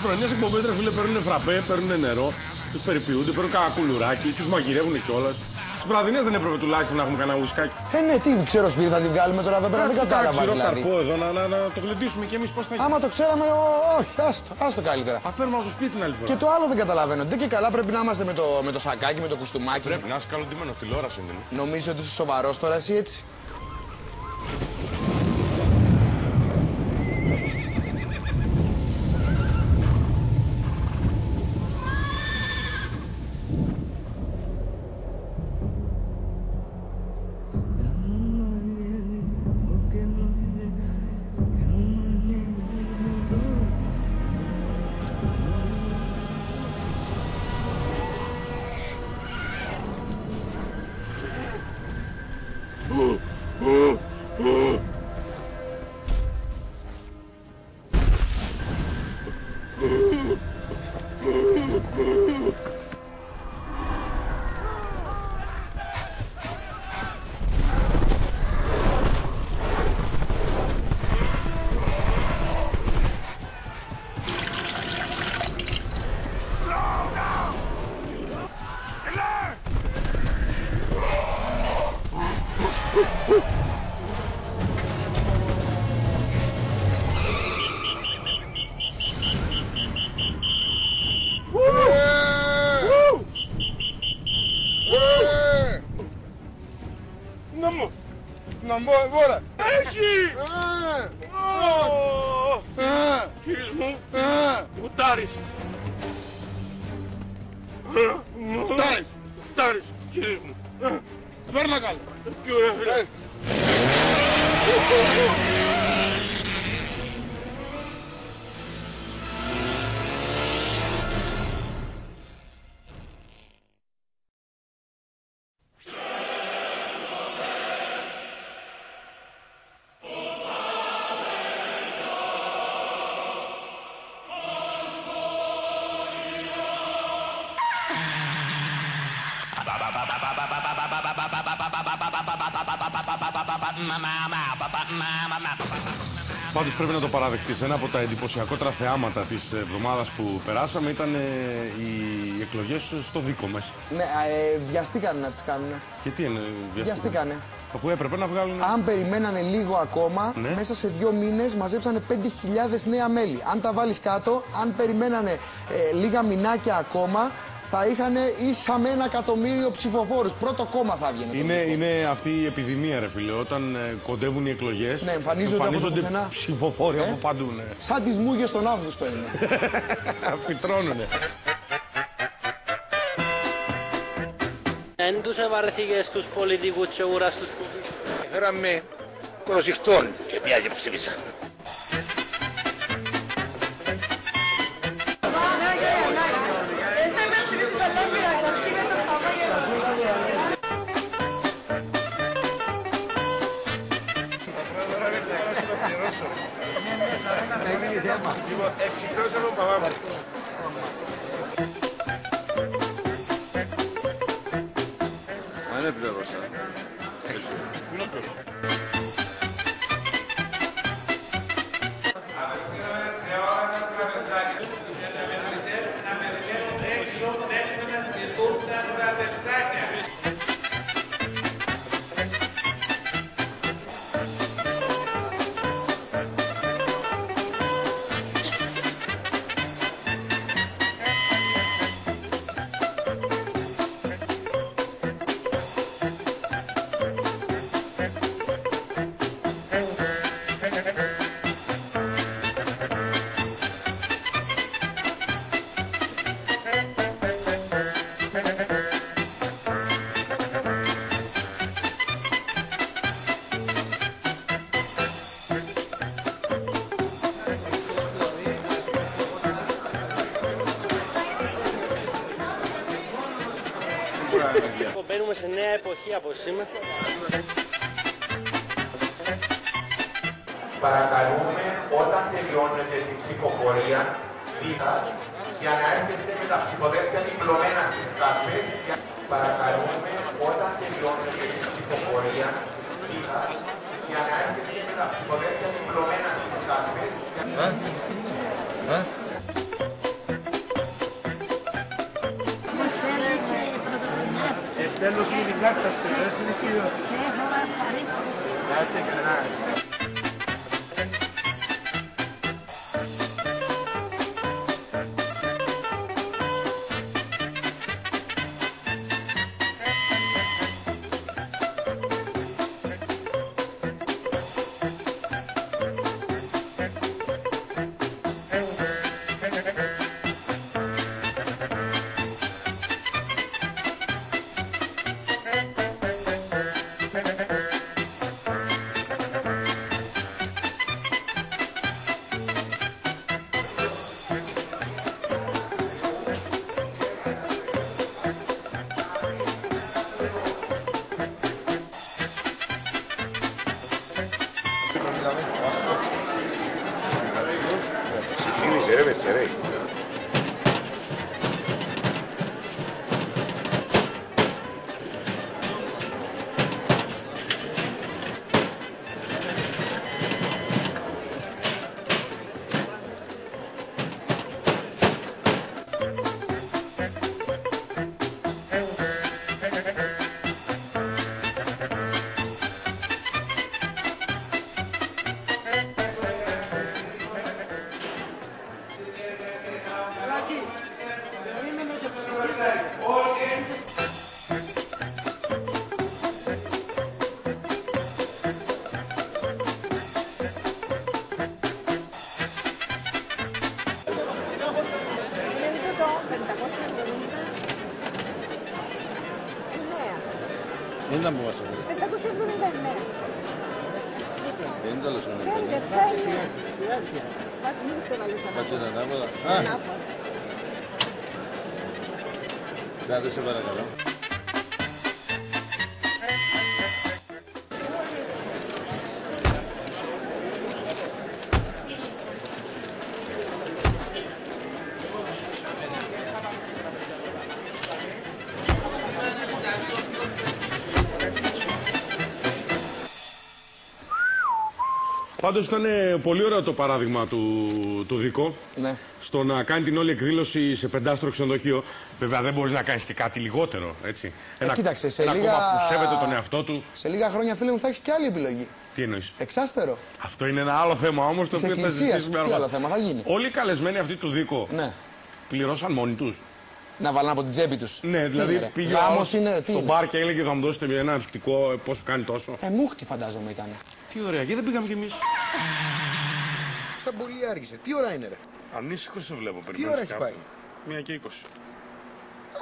Στις πρωινές εκπομπές, ρε φίλε, παίρνουν φραπέ, παίρνουν νερό, τους περιποιούνται, παίρνουν κανένα κουλουράκι, τους μαγειρεύουν κιόλας. Στις βραδινές δεν έπρεπε τουλάχιστον να έχουμε κανένα ουσκάκι? Ναι, τι ξέρω σπίτι θα την βγάλουμε τώρα εδώ πέρα, δεν κατάλαβα Κάτι δηλαδή. καρπό εδώ, να το γλεντήσουμε κι εμείς πώς θα γίνει. Άμα το ξέραμε, όχι, άστο καλύτερα. Θα φέρουμε από το σπίτι την άλλη φορά. Και το άλλο δεν καταλαβαίνω. Δεν και καλά πρέπει να είμαστε με το σακάκι, με το κουστούμάκι. Πρέπει να είσαι καλοντημένος, τηλεόραση είναι. Νομίζω ότι είσαι σοβαρός τώρα εσύ έτσι? Μπόρα! Έχει! Κύριος μου, κουτάρεις! Κουτάρεις, κύριος μου! Παίρνα καλά! Τι ωραία φίλε! Πάντως πρέπει να το παραδεχτείς. Ένα από τα εντυπωσιακότερα θεάματα της εβδομάδας που περάσαμε ήταν οι εκλογές στο δίκο μας. Ναι, βιαστήκανε να τις κάνουν. Και τι είναι Βιαστήκανε. Αφού έπρεπε να βγάλουν... Αν περιμένανε λίγο ακόμα, ναι, μέσα σε 2 μήνες μαζέψανε 5.000 νέα μέλη. Αν τα βάλεις κάτω, αν περιμένανε λίγα μηνάκια ακόμα, θα είχαν ίσα με 1 εκατομμύριο ψηφοφόρους. Πρώτο κόμμα θα έβγαινε. Είναι αυτή η επιδημία, ρε φίλε. Όταν κοντεύουν οι εκλογές, ναι, εμφανίζονται ψηφοφόροι από παντού. Ναι. Σαν τις μούγες τον Αύγουστο είναι. Φυτρώνουνε. Δεν τους ευαρεθήκες στους πολιτικούς και ουράς τους πολιτικούς. Φέραμε προσυχτών και πια και ψήφισα. Λοιπόν, εξυπνώσαμε τον παπά μου. Μα είναι πληρώσα. Μπαίνουμε σε νέα εποχή από σήμερα. Παρακαλούμε όταν τελειώνετε την ψηφοφορία δίπλα για να έρχεστε με τα ψηφοδέλτια διπλωμένα στις κάρτες. Παρακαλούμε όταν τελειώνετε την ψηφοφορία δίπλα για να έρχεστε με τα ψηφοδέλτια διπλωμένα στις κάρτες. Στέλνω στην κάρτα σε δέσμη. Gracias, canal. Δεν ήταν που μας έφερε. 579. Δεν ήταν λες να Φαίνεται, φαίνεται. Μην το βάλεις Κάτσε ανάποδα. τα ανάποδα. Ανάποδα. Κάτσε σε παρακαλώ. Πάντως ήταν πολύ ωραίο το παράδειγμα του Δίκο. Ναι. Στο να κάνει την όλη εκδήλωση σε πεντάστρο ξενοδοχείο. Βέβαια δεν μπορείς να κάνεις και κάτι λιγότερο, έτσι. Κοίταξε, σε ένα λίγα... κόμμα που σέβεται τον εαυτό του. Σε λίγα χρόνια, φίλε μου, θα έχεις και άλλη επιλογή. Τι εννοείς? Εξάστερο. Αυτό είναι ένα άλλο θέμα όμως το οποίο θα συζητήσουμε αργότερα. Τι άλλο θέμα θα γίνει? Όλοι οι καλεσμένοι αυτοί του Δίκο Ναι. πληρώσαν μόνοι τους. Να βάλουν από την τσέπη τους. Ναι, δηλαδή πήγε ο άλλος στο μπαρ και έλεγε θα μου δώσετε ένα αναψυκτικό πόσο κάνει τόσο. Μούχτη φαντάζομαι ήταν. Τι ωραία, γιατί δεν πήγαμε κι εμείς. Σαν πολύ άργησε. Τι ώρα είναι, ρε? Ανήσυχο σε βλέπω, Τι ώρα έχει πάει? 1 και 20.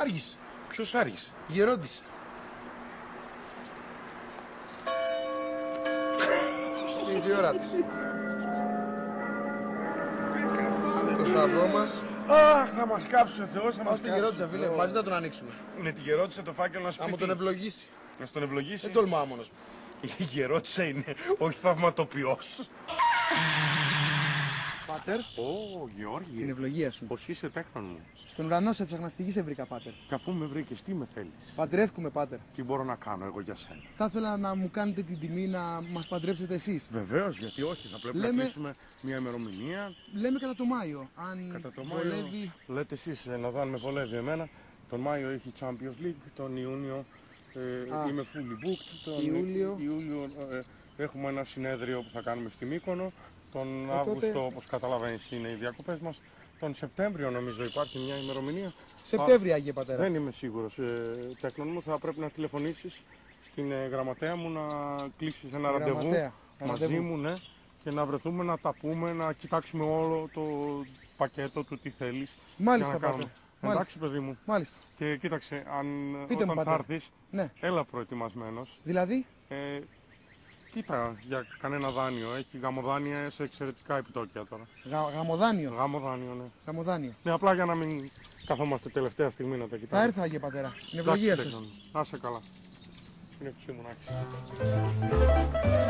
Άργησε. Ποιος άργησε? Γερόντισε. Είναι η ώρα της. Το σταυρό μας. Αχ, θα μας κάψει ο Θεός, θα Πάω μας στη γερόντισα, φίλε. Μαζί θα τον ανοίξουμε. Ναι, τη γερόντισα το φάκελο να σου Να πει μου τι. τον ευλογήσει. Να στον ευλογήσει. Δεν τολμάω μόνος μου. Η γερόντισα είναι, όχι θαυματοποιός. Πάτερ, Ω, Γεώργη, την ευλογία σου. πώς είσαι τέκνον μου. Στον ουρανό σε έψαχνα, στη γη σε βρήκα, Πάτερ. Και αφού με βρήκες, τι με θέλεις? Παντρεύκουμε, Πάτερ. Τι μπορώ να κάνω εγώ για σένα? Θα ήθελα να μου κάνετε την τιμή να μας παντρέψετε εσείς. Βεβαίως, γιατί όχι, θα πρέπει να κλείσουμε μια ημερομηνία. Λέμε κατά το Μάιο. Αν Κατά το βολεύει... Μάιο, λέτε εσείς να δω αν με βολεύει εμένα. Τον Μάιο έχει Champions League, τον Ιούνιο είμαι fully booked. Τον Ιούλιο έχουμε ένα συνέδριο που θα κάνουμε στη Μύκονο. Τον Αύγουστο, όπως καταλαβαίνεις, είναι οι διακοπές μας. Τον Σεπτέμβριο νομίζω υπάρχει μια ημερομηνία. Σεπτέμβρη, Άγιε Πατέρα. Δεν είμαι σίγουρος. Τέκνον μου, θα πρέπει να τηλεφωνήσεις στην γραμματέα μου να κλείσεις ένα ραντεβού μαζί μου, ναι, και να βρεθούμε να τα πούμε, να κοιτάξουμε όλο το πακέτο του τι θέλεις. Μάλιστα, Πάτερ. Εντάξει, παιδί μου. Μάλιστα. Και κοίταξε, όταν μου, θα έρθεις, ναι. έλα προετοιμασμένος. Δηλαδή, Τι Κοίτα, για κανένα δάνειο. Έχει γαμοδάνεια σε εξαιρετικά επιτόκια τώρα. Γαμοδάνιο. Γαμοδάνειο, ναι. Γαμοδάνιο. Ναι, απλά για να μην καθόμαστε τελευταία στιγμή να τα κοιτάμε. Θα έρθω, Άγιε Πατέρα. Είναι ευλογία σας. Να είσαι καλά. Είναι ευχή μου να έχεις.